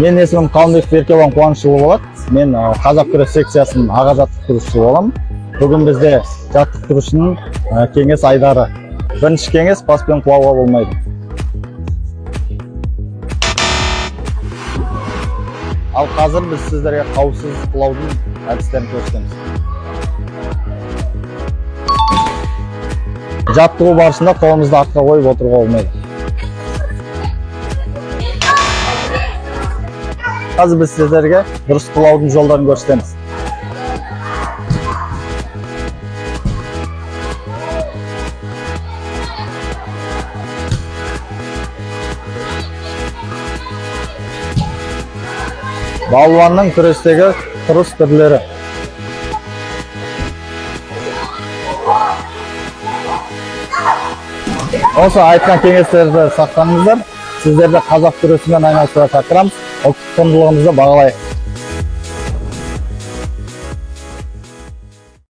Мен есімім Қалмбек Беркебан Қуанышұлы болады. Мен қазақ күрес секциясының аға жаттықтырушысы боламын. Бүгін бізде жаттықтырушының кеңес айдары. Бірінші кеңес паспен құлауға болмайды. Ал қазір біз сіздерге қауіпсіз құлаудың әдістерін көрсетеміз. Жаттығу барысында қолымызды артқа қойып отыруға болмайды. Қазір біз сіздерге дұрыс құлаудың жолдарын көрсетеміз. Балуанның күрестегі тұрыс түрлері. Осы айтқан кеңестерді сақтаңыздар. Сіздерді қазақ күресімен айналысуға шақырамыз. Ұлттық құндылығымызды бағалайық.